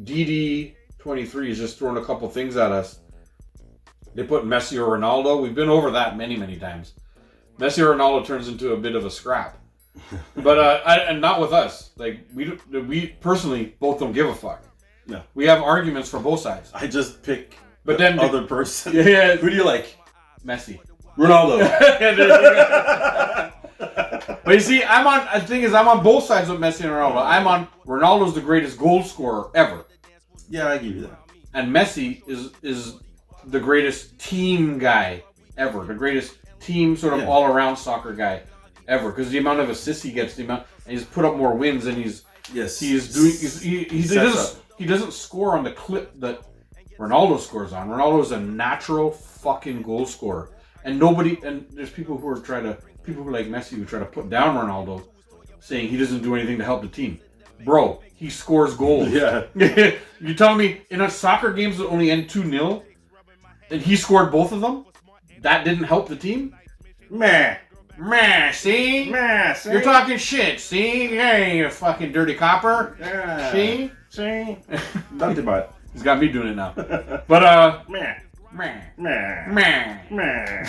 DD23 is just throwing a couple things at us. They put Messi or Ronaldo. We've been over that many, many times. Messi or Ronaldo turns into a bit of a scrap. But and not with us. Like we personally both don't give a fuck. No. We have arguments for both sides. I just pick but then other person. Yeah. Who do you like? Messi. Ronaldo. But you see, I'm on both sides with Messi and Ronaldo. I'm on Ronaldo's the greatest goal scorer ever. Yeah, I give you that. And Messi is the greatest team guy ever. The greatest team sort of all-around soccer guy ever. Because the amount of assists he gets, and he's put up more wins, and he doesn't score on the clip that Ronaldo scores on. Ronaldo is a natural fucking goal scorer. And there's people who like Messi who try to put down Ronaldo, saying he doesn't do anything to help the team. Bro, he scores goals. Yeah. You tell me in a soccer games that only end 2-0, and he scored both of them? That didn't help the team? Meh. See? Meh, see? You're talking shit, see? Hey, you fucking dirty copper. Yeah. See? Nothing about it. He's got me doing it now. But, Meh. meh. Meh. Meh. Meh.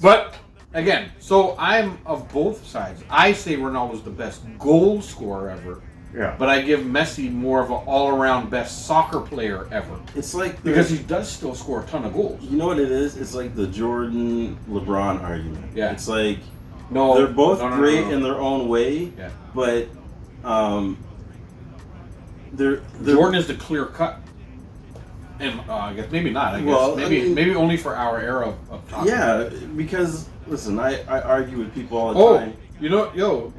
But again, so I'm of both sides. I say Ronaldo's the best goal scorer ever. Yeah. But I give Messi more of an all-around best soccer player ever. It's like because he does still score a ton of goals. You know what it is? It's like the Jordan LeBron argument. Yeah. It's like they're both great in their own way. Yeah. But Jordan is the clear cut. And I guess maybe not. I guess maybe only for our era of talking. Yeah, because listen, I argue with people all the time.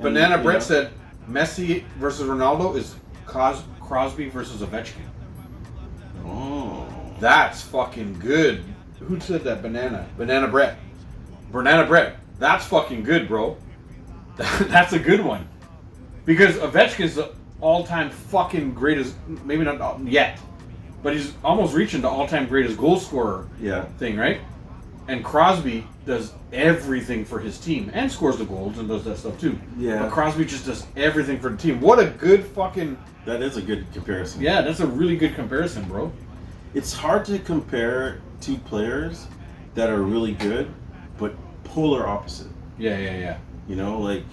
Banana Brett said Messi versus Ronaldo is Crosby versus Ovechkin. Oh, that's fucking good. Who said that? Banana Brett. That's fucking good, bro. That's a good one. Because Ovechkin's the all-time fucking greatest. Maybe not yet. But he's almost reaching the all-time greatest goal scorer thing, right? And Crosby does everything for his team and scores the goals and does that stuff too. Yeah. But Crosby just does everything for the team. What a good fucking... That is a good comparison. Yeah, that's a really good comparison, bro. It's hard to compare two players that are really good, but polar opposite. Yeah. You know, like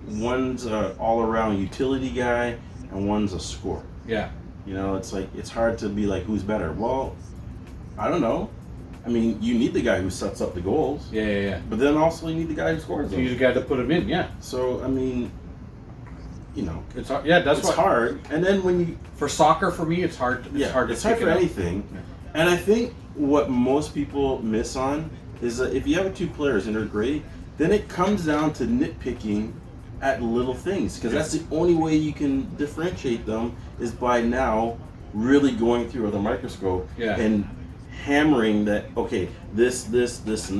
one's an all-around utility guy and one's a scorer. Yeah. You know, it's like, it's hard to be like, who's better? Well, I don't know. I mean, you need the guy who sets up the goals. Yeah. But then also you need the guy who scores them. You need the guy to put them in, yeah. So, I mean, you know. It's hard. Yeah, that's it's hard. And then when you... For soccer, for me, it's hard. It's hard for anything. Yeah. And I think what most people miss on is that if you have two players and they're great, then it comes down to nitpicking at little things, because that's the only way you can differentiate them is by now really going through with a microscope and hammering that, okay, this, and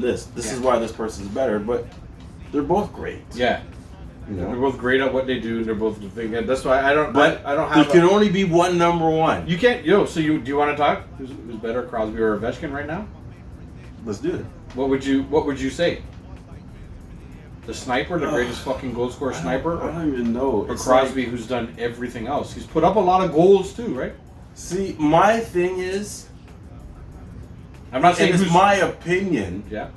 this. This is why this person's better, but they're both great. Yeah. You know? They're both great at what they do. They're both the thing. That's why I don't have. There can only be one number one. You can't. Do you want to talk? Who's better, Crosby or Ovechkin right now? Let's do it. What would you say? The sniper, the greatest fucking goal scorer sniper? I don't even know. Or Crosby, who's done everything else. He's put up a lot of goals too, right? See, my thing is, I'm not saying it's my opinion. Yeah.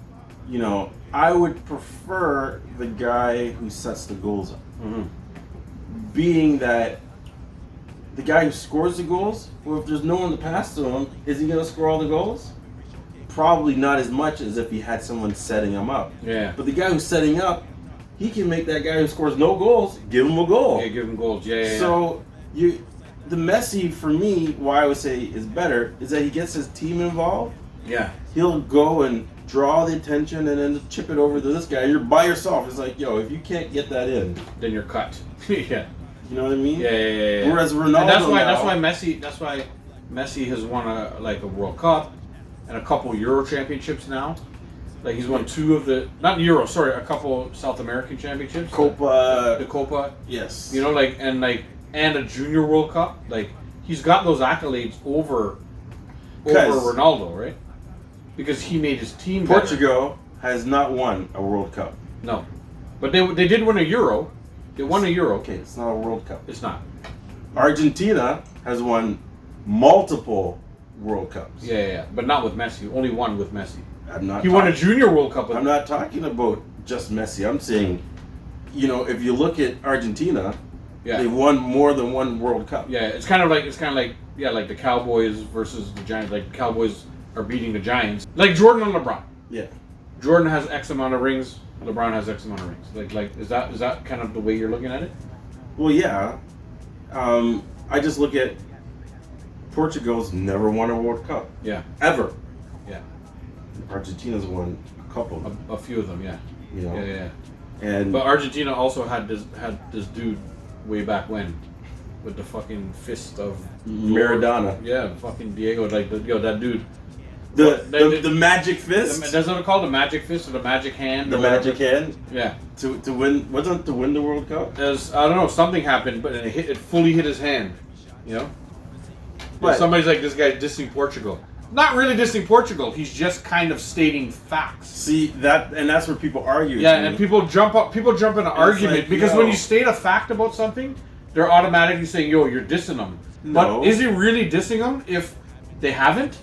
You know, I would prefer the guy who sets the goals up. Mm-hmm. Being that the guy who scores the goals, well, if there's no one to pass to him, is he going to score all the goals? Probably not as much as if he had someone setting him up. Yeah. But the guy who's setting up, he can make that guy who scores no goals, give him a goal. Yeah, give him goals. Yeah. So, the Messi, for me, why I would say is better, is that he gets his team involved. Yeah. He'll go and draw the attention and then chip it over to this guy. You're by yourself. It's like, yo, if you can't get that in, then you're cut. Yeah. You know what I mean? Yeah. Whereas Ronaldo, and that's why Messi has won a World Cup and a couple Euro championships now. Like he's won a couple South American championships. The Copa. Yes. You know, and a Junior World Cup. Like he's got those accolades over Ronaldo, right? Because he made his team better. Portugal has not won a World Cup. No. But they did win a Euro. It won a Euro. Okay, it's not a World Cup. It's not. Argentina has won multiple World Cups. Yeah. But not with Messi. Only one with Messi. He won a Junior World Cup with I'm not talking about just Messi. I'm saying, if you look at Argentina, they've won more than one World Cup. Yeah, it's kind of like like the Cowboys versus the Giants. Like the Cowboys are beating the Giants. Like Jordan and LeBron. Yeah. Jordan has X amount of rings. LeBron has X amount of rings. Like is that kind of the way you're looking at it? Well, yeah. I just look at Portugal's never won a World Cup. Yeah. Ever. Yeah. Argentina's won a couple. A few of them, yeah. Yeah. But Argentina also had this dude way back when, with the fucking fist of Maradona. Yeah, fucking Diego, like that dude. The magic fist. That's what it's called, the magic fist or the magic hand. The magic hand. Yeah. To win, wasn't it to win the World Cup? I don't know, something happened, but it fully hit his hand. But somebody's like, this guy's dissing Portugal. Not really dissing Portugal. He's just kind of stating facts. See that's where people argue. Yeah, and people jump in an argument like, because when you state a fact about something, they're automatically saying, "Yo, you're dissing them." No. But is he really dissing them if they haven't?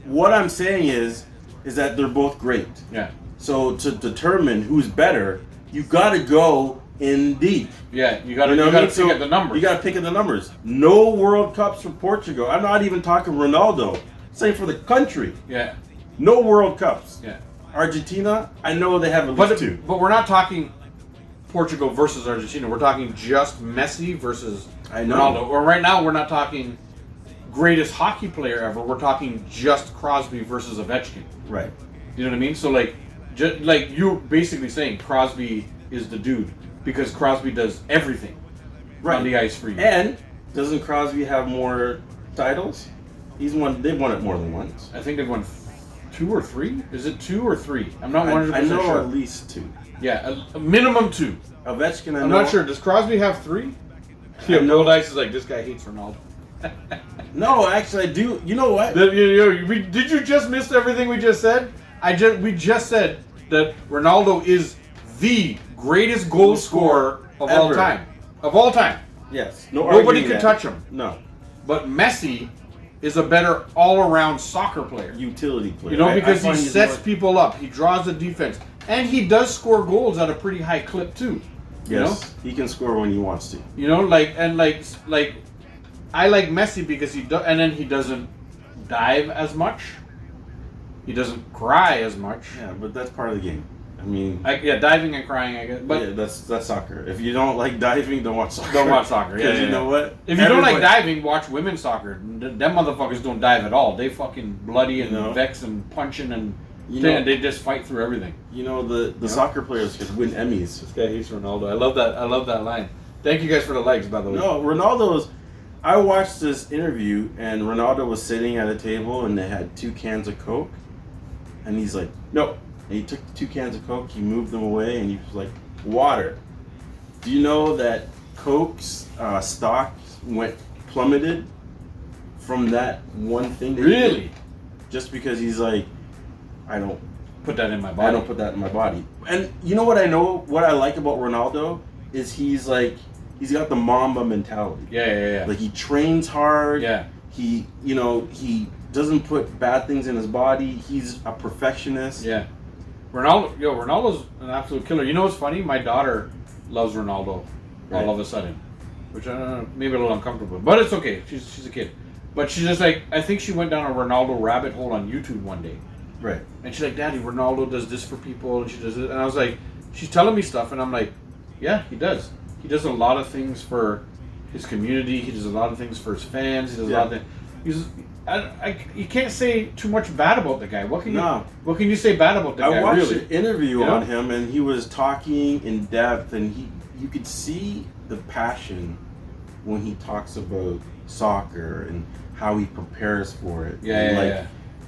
What I'm saying is that they're both great. Yeah. So to determine who's better, you got to go in deep. Yeah, you got to pick at the numbers. You got to pick at the numbers. No World Cups for Portugal. I'm not even talking Ronaldo. Same for the country. Yeah. No World Cups. Yeah. Argentina, I know they have at least two. But we're not talking Portugal versus Argentina. We're talking just Messi versus Ronaldo. Or right now, we're not talking greatest hockey player ever. We're talking just Crosby versus Ovechkin. Right. You know what I mean? So like you're basically saying Crosby is the dude because Crosby does everything on the ice for you. And doesn't Crosby have more titles? They've won it more than once. I think they've won 2 or 3. Is it 2 or 3? I'm not 100% sure. I know at least 2. Yeah, a minimum 2. Ovechkin, I'm not sure. Does Crosby have 3? Yeah, Gold Ice is like, this guy hates Ronaldo. No, actually, I do. You know what? Did you just miss everything we just said? We just said that Ronaldo is the greatest goal scorer of all time. Of all time. Yes. Nobody can touch him. No. But Messi is a better all-around soccer player. Utility player. Because he sets people up. He draws the defense. And he does score goals at a pretty high clip, too. Yes. He can score when he wants to. I like Messi because he doesn't dive as much. He doesn't cry as much. Yeah, but that's part of the game. I mean, diving and crying, I guess. But yeah, that's soccer. If you don't like diving, don't watch soccer. Don't watch soccer. Yeah, you know what? If you don't like diving, watch women's soccer. Them motherfuckers don't dive at all. They fucking bloody and vex and punching and they just fight through everything. The soccer players could win Emmys. This guy hates Ronaldo. I love that line. Thank you guys for the likes, by the way. No, Ronaldo's. I watched this interview and Ronaldo was sitting at a table and they had 2 cans of Coke, and he's like, no. And he took the 2 cans of Coke, he moved them away, and he was like, water. Do you know that Coke's stock plummeted from that one thing? Really? Just because he's like, I don't put that in my body. I don't put that in my body. And you know what I know? What I like about Ronaldo is he's got the Mamba mentality. Yeah. Like he trains hard. Yeah. He doesn't put bad things in his body. He's a perfectionist. Yeah. Ronaldo's an absolute killer. You know what's funny? My daughter loves Ronaldo all of a sudden, which I don't know, maybe a little uncomfortable, but it's okay. She's a kid, but she's just like, I think she went down a Ronaldo rabbit hole on YouTube one day. Right. And she's like, Daddy, Ronaldo does this for people, and she does it, and I was like, she's telling me stuff, and I'm like, yeah, he does. He does a lot of things for his community. He does a lot of things for his fans. He does a lot of things. You can't say too much bad about the guy. What can you say bad about the guy? I watched an interview on him, and he was talking in depth, and you could see the passion when he talks about soccer and how he prepares for it.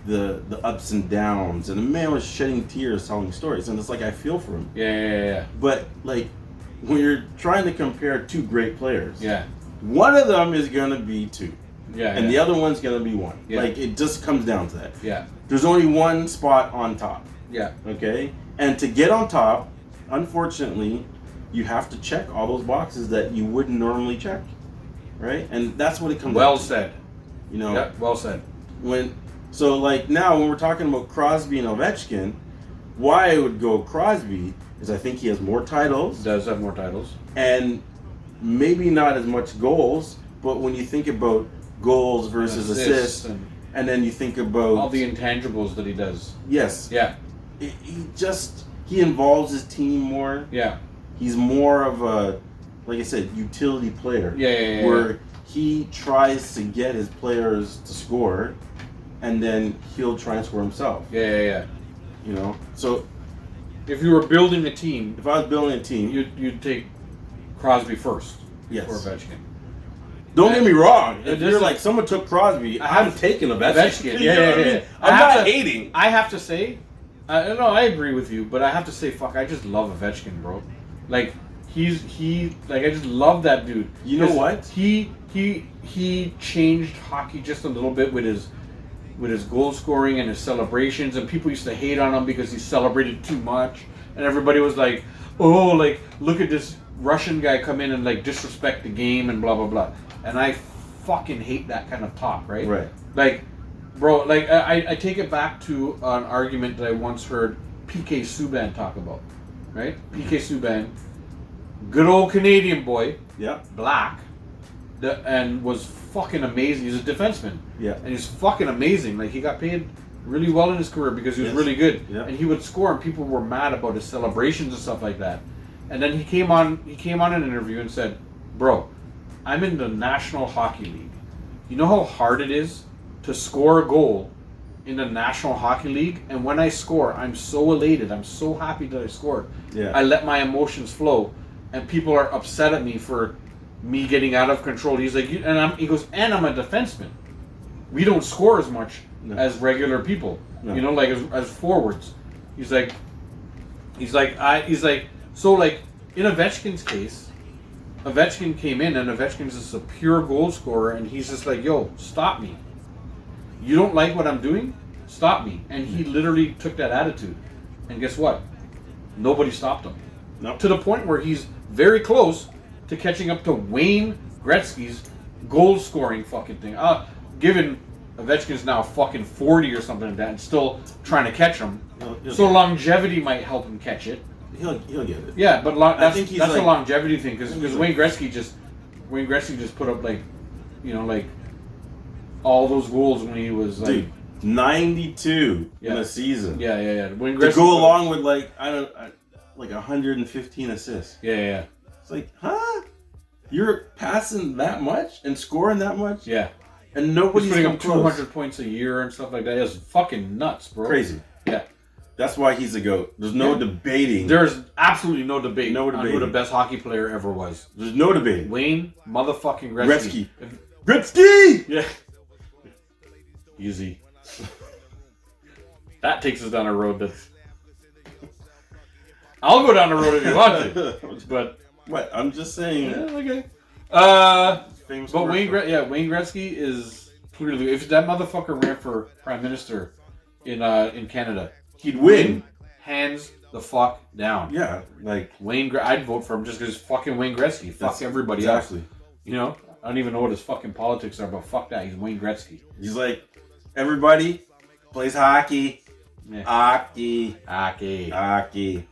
The ups and downs, and the man was shedding tears telling stories, and it's like I feel for him. Yeah. But like when you're trying to compare 2 great players, one of them is gonna be 2. And the other one's going to be 1. Yeah. Like, it just comes down to that. Yeah. There's only one spot on top. Yeah. Okay? And to get on top, unfortunately, you have to check all those boxes that you wouldn't normally check, right? And that's what it comes. Well down to. said. You know. Yeah, well said. So like now when we're talking about Crosby and Ovechkin, why I would go Crosby is I think he has more titles. Does have more titles. And maybe not as much goals, but when you think about goals versus assists and then you think about all the intangibles that he does. Yes. Yeah. He involves his team more. Yeah. He's more of a, like I said, utility player. Yeah. Where he tries to get his players to score, and then he'll try and score himself. Yeah. You know, so if you were building a team, if I was building a team, you'd take Crosby first. Yes. Before Ovechkin. Don't get me wrong. If you're like like someone took Crosby, I'm taking Ovechkin. Yeah. I'm not hating. I have to say, no, I agree with you, but I have to say, fuck, I just love Ovechkin, bro. Like I just love that dude. You know what? He changed hockey just a little bit with his goal scoring and his celebrations, and people used to hate on him because he celebrated too much, and everybody was like, oh, like, look at this Russian guy come in and like disrespect the game and blah blah blah. And I fucking hate that kind of talk, right? Right. Like, bro, like I take it back to an argument that I once heard PK Subban talk about, right? PK Subban, good old Canadian boy, Yeah. black, and was fucking amazing. He's a defenseman. Yeah. And he's fucking amazing. Like, he got paid really well in his career because he was really good. Yeah. And he would score, and people were mad about his celebrations and stuff like that. And then he came on an interview and said, bro, I'm in the National Hockey League. You know how hard it is to score a goal in the National Hockey League? And when I score, I'm so elated. I'm so happy that I scored. Yeah. I let my emotions flow. And people are upset at me for me getting out of control. He's like, he goes, and I'm a defenseman. We don't score as much as regular people. No. You know, like as forwards. He's like, so like in Ovechkin's case, Ovechkin came in, and Ovechkin's just a pure goal scorer, and he's just like, yo, stop me. You don't like what I'm doing? Stop me. And he literally took that attitude. And guess what? Nobody stopped him. Nope. To the point where he's very close to catching up to Wayne Gretzky's goal scoring fucking thing. Given Ovechkin's now fucking 40 or something like that and still trying to catch him. So longevity might help him catch it. He'll get it. Yeah, but that's like, a longevity thing because Wayne Gretzky just put up like all those goals when he was like, dude, 92 in a season. Yeah. Wayne Gretzky to go along with like 115 assists. Yeah. It's like, huh? You're passing that much and scoring that much? Yeah. And nobody's putting up close. 200 points a year and stuff like that. It's fucking nuts, bro. Crazy. Yeah. That's why he's a GOAT. There's no debating. There's absolutely no debate on who the best hockey player ever was. There's no debating. Wayne motherfucking Gretzky. Gretzky! Yeah. Easy. That takes us down a road that's... I'll go down the road if you want to. But... What? I'm just saying. Yeah, okay. Famous but Wayne Gretzky is clearly... If that motherfucker ran for Prime Minister in Canada, he'd win. Hands the fuck down. Yeah, like... I'd vote for him just because fucking Wayne Gretzky. Fuck everybody else. You know? I don't even know what his fucking politics are, but fuck that. He's Wayne Gretzky. He's like, everybody plays hockey. Yeah. Hockey. Hockey. Hockey.